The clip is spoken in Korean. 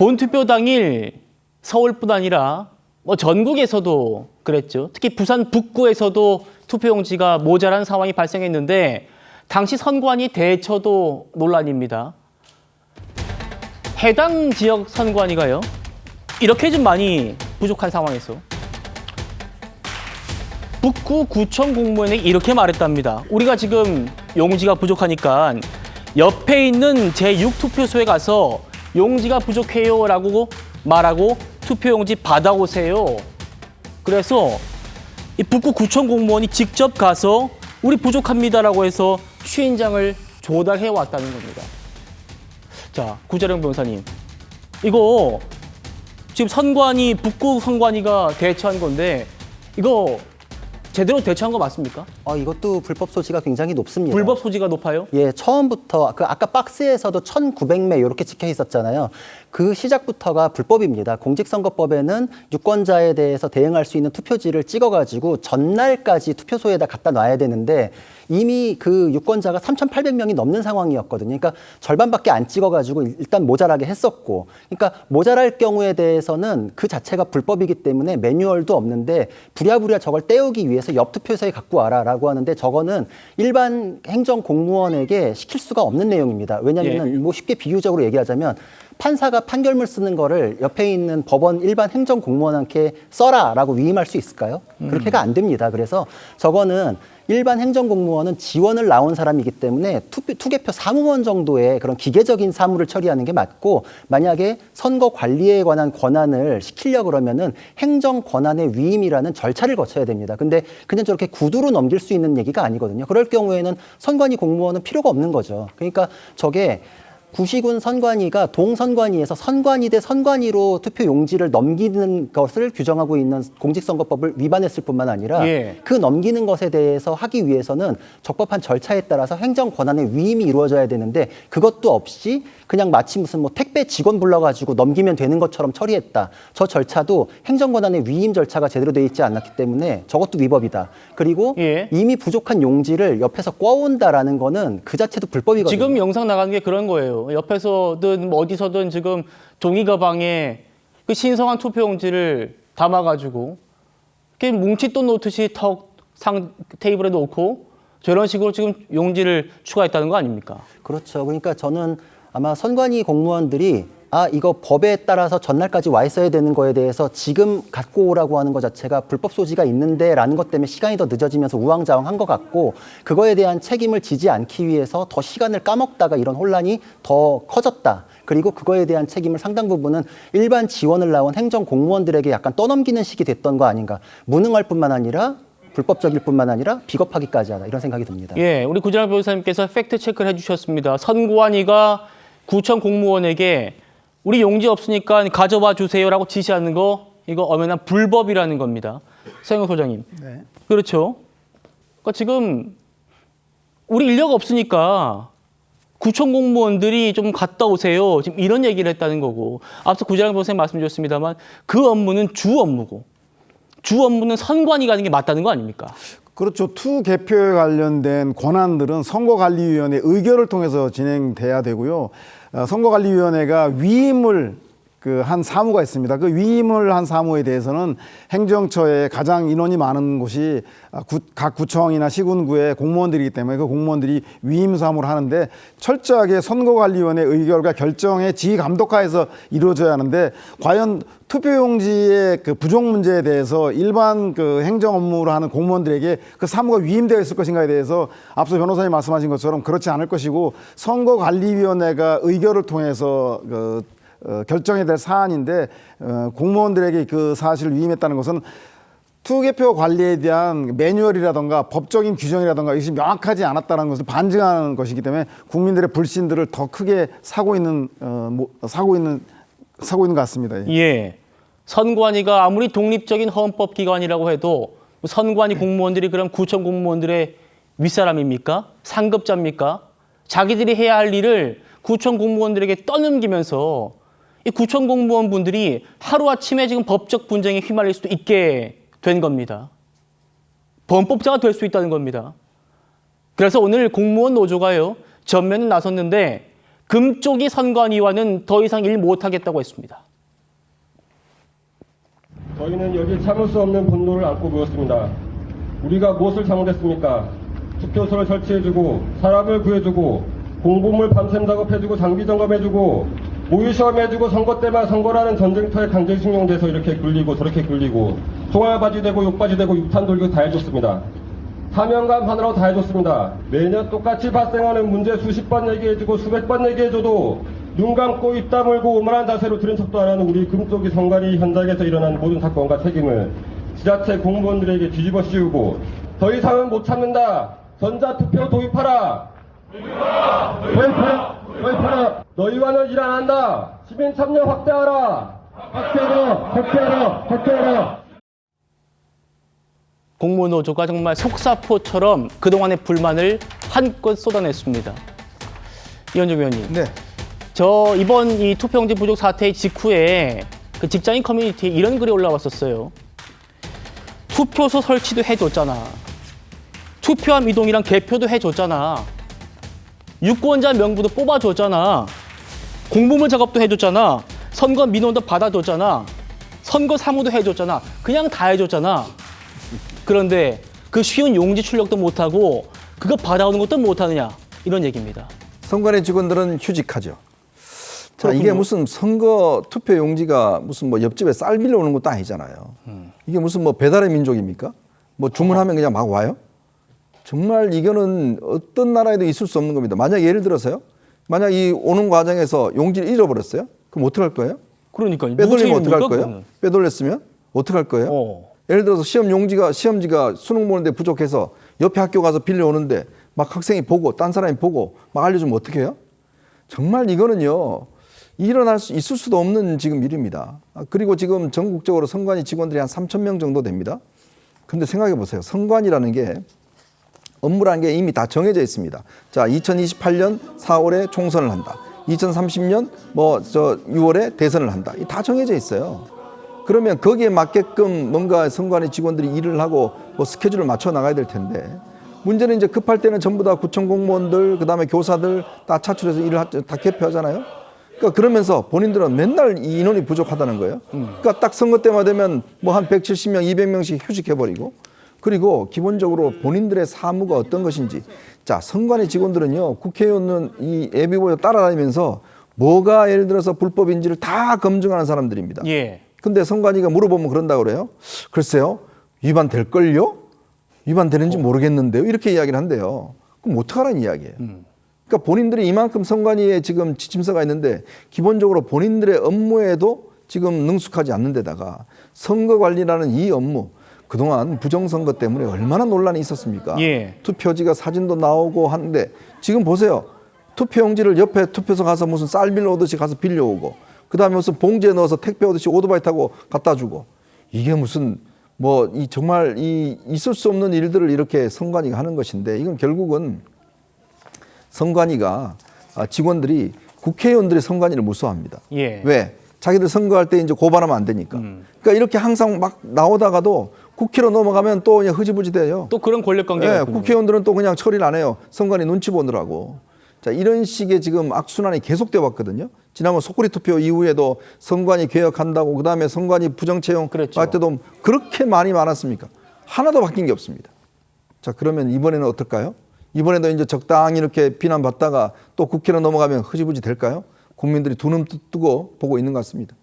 본투표 당일 서울뿐 아니라 전국에서도 그랬죠. 특히 부산 북구에서도 투표용지가 모자란 상황이 발생했는데 당시 선관위 대처도 논란입니다. 해당 지역 선관위가요. 이렇게 좀 많이 부족한 상황에서 북구 구청 공무원에게 이렇게 말했답니다. 우리가 지금 용지가 부족하니까 옆에 있는 제6투표소에 가서 용지가 부족해요 라고 말하고 투표용지 받아오세요. 그래서 이 북구 구청 공무원이 직접 가서 우리 부족합니다라고 해서 50장을 조달해 왔다는 겁니다. 자, 구자령 변호사님, 이거 지금 선관위, 북구 선관위가 대처한 건데 이거 제대로 대처한 거 맞습니까? 이것도 불법 소지가 굉장히 높습니다. 불법 소지가 높아요? 예, 처음부터 아까 박스에서도 1,900매 이렇게 찍혀 있었잖아요. 그 시작부터가 불법입니다. 공직선거법에는 유권자에 대해서 대응할 수 있는 투표지를 찍어가지고 전날까지 투표소에다 갖다 놔야 되는데 이미 그 유권자가 3,800명이 넘는 상황이었거든요. 그러니까 절반밖에 안 찍어가지고 일단 모자라게 했었고, 그러니까 모자랄 경우에 대해서는 그 자체가 불법이기 때문에 매뉴얼도 없는데 부랴부랴 저걸 떼우기 위해서 옆 투표소에 갖고 와라라고 하는데 저거는 일반 행정공무원에게 시킬 수가 없는 내용입니다. 왜냐하면 뭐 쉽게 비유적으로 얘기하자면 판사가 판결문 쓰는 거를 옆에 있는 법원 일반 행정공무원한테 써라라고 위임할 수 있을까요? 그렇게가 안 됩니다. 그래서 저거는 일반 행정공무원은 지원을 나온 사람이기 때문에 투개표 사무원 정도의 그런 기계적인 사무를 처리하는 게 맞고, 만약에 선거 관리에 관한 권한을 시키려고 그러면은 행정 권한의 위임이라는 절차를 거쳐야 됩니다. 근데 그냥 저렇게 구두로 넘길 수 있는 얘기가 아니거든요. 그럴 경우에는 선관위 공무원은 필요가 없는 거죠. 그러니까 저게 구시군 선관위가 동선관위에서 선관위 대 선관위로 투표 용지를 넘기는 것을 규정하고 있는 공직선거법을 위반했을 뿐만 아니라 그 넘기는 것에 대해서 하기 위해서는 적법한 절차에 따라서 행정 권한의 위임이 이루어져야 되는데 그것도 없이 그냥 마치 무슨 뭐 택배 직원 불러가지고 넘기면 되는 것처럼 처리했다. 저 절차도 행정 권한의 위임 절차가 제대로 돼 있지 않았기 때문에 저것도 위법이다. 그리고 이미 부족한 용지를 옆에서 꿔온다라는 거는 그 자체도 불법이거든요. 지금 영상 나가는 게 그런 거예요. 옆에서든 뭐 어디서든 지금 종이 가방에 그 신성한 투표용지를 담아가지고 이렇게 뭉칫돈 놓듯이 턱 테이블에 놓고 저런 식으로 지금 용지를 추가했다는 거 아닙니까? 그렇죠. 그러니까 저는 아마 선관위 공무원들이 이거 법에 따라서 전날까지 와 있어야 되는 거에 대해서 지금 갖고 오라고 하는 것 자체가 불법 소지가 있는데 라는 것 때문에 시간이 더 늦어지면서 우왕좌왕한 것 같고, 그거에 대한 책임을 지지 않기 위해서 더 시간을 까먹다가 이런 혼란이 더 커졌다. 그리고 그거에 대한 책임을 상당 부분은 일반 지원을 나온 행정 공무원들에게 약간 떠넘기는 식이 됐던 거 아닌가. 무능할 뿐만 아니라 불법적일 뿐만 아니라 비겁하기까지 하다, 이런 생각이 듭니다. 예, 우리 구자랑 변호사님께서 팩트 체크를 해주셨습니다. 선관위가 구청 공무원에게 우리 용지 없으니까 가져와 주세요라고 지시하는 거, 이거 엄연한 불법이라는 겁니다. 서영호 소장님. 네. 그렇죠. 그러니까 지금 우리 인력 없으니까 구청 공무원들이 좀 갔다 오세요. 지금 이런 얘기를 했다는 거고, 앞서 구자랑 변호사님 말씀 주셨습니다만 그 업무는 주 업무고, 주 업무는 선관위가 하는 게 맞다는 거 아닙니까? 그렇죠. 투개표에 관련된 권한들은 선거관리위원회 의결을 통해서 진행돼야 되고요. 선거관리위원회가 위임을 한 사무가 있습니다. 그 위임을 한 사무에 대해서는 행정처에 가장 인원이 많은 곳이 각 구청이나 시군구의 공무원들이기 때문에 그 공무원들이 위임 사무를 하는데 철저하게 선거관리위원회 의결과 결정의 지휘 감독하에서 이루어져야 하는데, 과연 투표용지의 그 부족 문제에 대해서 일반 그 행정 업무를 하는 공무원들에게 그 사무가 위임되어 있을 것인가에 대해서 앞서 변호사님 말씀하신 것처럼 그렇지 않을 것이고, 선거관리위원회가 의결을 통해서 결정해야 될 사안인데 공무원들에게 그 사실을 위임했다는 것은 투개표 관리에 대한 매뉴얼이라든가 법적인 규정이라든가 이것이 명확하지 않았다는 것을 반증하는 것이기 때문에 국민들의 불신들을 더 크게 사고 있는 것 같습니다. 예. 선관위가 아무리 독립적인 헌법기관이라고 해도 선관위 공무원들이 그럼 구청 공무원들의 윗사람입니까? 상급자입니까? 자기들이 해야 할 일을 구청 공무원들에게 떠넘기면서 이 구청 공무원분들이 하루아침에 지금 법적 분쟁에 휘말릴 수도 있게 된 겁니다. 범법자가 될 수 있다는 겁니다. 그래서 오늘 공무원 노조가요, 전면에 나섰는데 금쪽이 선관위와는 더 이상 일 못하겠다고 했습니다. 저희는 여기 참을 수 없는 분노를 안고 모였습니다. 우리가 무엇을 잘못했습니까? 투표소를 설치해주고 사람을 구해주고 공보물 밤샘 작업해주고 장비 점검해주고 모의시험 해주고 선거 때만 선거라는 전쟁터에 강제징용돼서 이렇게 굴리고 저렇게 굴리고 종알바지 되고 욕바지 되고 육탄 돌리고 다 해줬습니다. 사명감 하느라고 다 해줬습니다. 매년 똑같이 발생하는 문제 수십 번 얘기해주고 수백 번 얘기해줘도 눈 감고 입 다물고 오만한 자세로 들은 척도 안 하는 우리 금쪽이 선관위 현장에서 일어난 모든 사건과 책임을 지자체 공무원들에게 뒤집어 씌우고 더 이상은 못 참는다. 전자투표 도입하라. 도입하라. 너희와는 일 안 한다. 시민 참여 확대하라. 확대하라. 공무노조가 정말 속사포처럼 그동안의 불만을 한껏 쏟아냈습니다. 이현정 의원님. 네. 저 이번 이 투표용지 부족 사태 직후에 그 직장인 커뮤니티에 이런 글이 올라왔었어요. 투표소 설치도 해줬잖아. 투표함 이동이랑 개표도 해줬잖아. 유권자 명부도 뽑아줬잖아. 공보물 작업도 해줬잖아. 선거 민원도 받아줬잖아. 선거 사무도 해줬잖아. 그냥 다 해줬잖아. 그런데 그 쉬운 용지 출력도 못하고 그거 받아오는 것도 못하느냐 이런 얘기입니다. 선관위 직원들은 휴직하죠. 자, 이게 그렇군요. 무슨 선거 투표 용지가 무슨 뭐 옆집에 쌀 빌려 오는 것도 아니잖아요. 이게 무슨 뭐 배달의 민족입니까? 뭐 주문하면 그냥 막 와요? 정말 이거는 어떤 나라에도 있을 수 없는 겁니다. 만약 예를 들어서요. 만약 이 오는 과정에서 용지를 잃어버렸어요. 그럼 어떡할 거예요? 그러니까요. 빼돌리면 어떡할 누구 거예요? 책임입니까, 빼돌렸으면 어떡할 거예요? 그거는? 예를 들어서 시험지가 수능 보는데 부족해서 옆에 학교 가서 빌려오는데 막 학생이 보고 딴 사람이 보고 막 알려주면 어떻게 해요? 정말 이거는요. 있을 수도 없는 지금 일입니다. 그리고 지금 전국적으로 선관위 직원들이 한 3,000명 정도 됩니다. 근데 생각해 보세요. 선관위라는 게 업무라는 게 이미 다 정해져 있습니다. 자, 2028년 4월에 총선을 한다. 2030년 6월에 대선을 한다. 이 다 정해져 있어요. 그러면 거기에 맞게끔 뭔가 선관위 직원들이 일을 하고 뭐 스케줄을 맞춰 나가야 될 텐데 문제는 이제 급할 때는 전부 다 구청 공무원들 그다음에 교사들 다 차출해서 일을 다 개표하잖아요. 그러니까 그러면서 본인들은 맨날 이 인원이 부족하다는 거예요. 그러니까 딱 선거 때만 되면 뭐 한 170명, 200명씩 휴직해버리고 그리고 기본적으로 본인들의 사무가 어떤 것인지 자 선관위 직원들은요 국회의원은 이 예비보조 따라다니면서 뭐가 예를 들어서 불법인지를 다 검증하는 사람들입니다. 예. 근데 선관위가 물어보면 그런다고 그래요. 글쎄요 위반될걸요? 위반되는지 모르겠는데요. 이렇게 이야기를 한대요. 그럼 어떡하라는 이야기예요. 그러니까 본인들이 이만큼 선관위에 지금 지침서가 있는데 기본적으로 본인들의 업무에도 지금 능숙하지 않는 데다가 선거관리라는 이 업무 그동안 부정선거 때문에 얼마나 논란이 있었습니까? 예. 투표지가 사진도 나오고 하는데 지금 보세요. 투표용지를 옆에 투표소 가서 무슨 쌀 빌려 오듯이 가서 빌려오고 그다음에 무슨 봉지에 넣어서 택배 오듯이 오토바이 타고 갖다 주고 이게 무슨 정말 있을 수 없는 일들을 이렇게 선관위가 하는 것인데 이건 결국은 선관위가 직원들이 국회의원들이 선관위를 무서워합니다. 예. 왜? 자기들 선거할 때 이제 고발하면 안 되니까. 그러니까 이렇게 항상 막 나오다가도 국회로 넘어가면 또 그냥 흐지부지 돼요. 또 그런 권력 관계가 네, 있군요. 국회의원들은 또 그냥 처리를 안 해요. 선관위 눈치 보느라고. 자, 이런 식의 지금 악순환이 계속돼 왔거든요. 지난번 속구리 투표 이후에도 선관위 개혁한다고 그다음에 선관위 부정채용 그랬죠. 할 때도 그렇게 많았습니까? 하나도 바뀐 게 없습니다. 자, 그러면 이번에는 어떨까요? 이번에도 이제 적당히 이렇게 비난받다가 또 국회로 넘어가면 흐지부지 될까요? 국민들이 두 눈 뜨고 보고 있는 것 같습니다.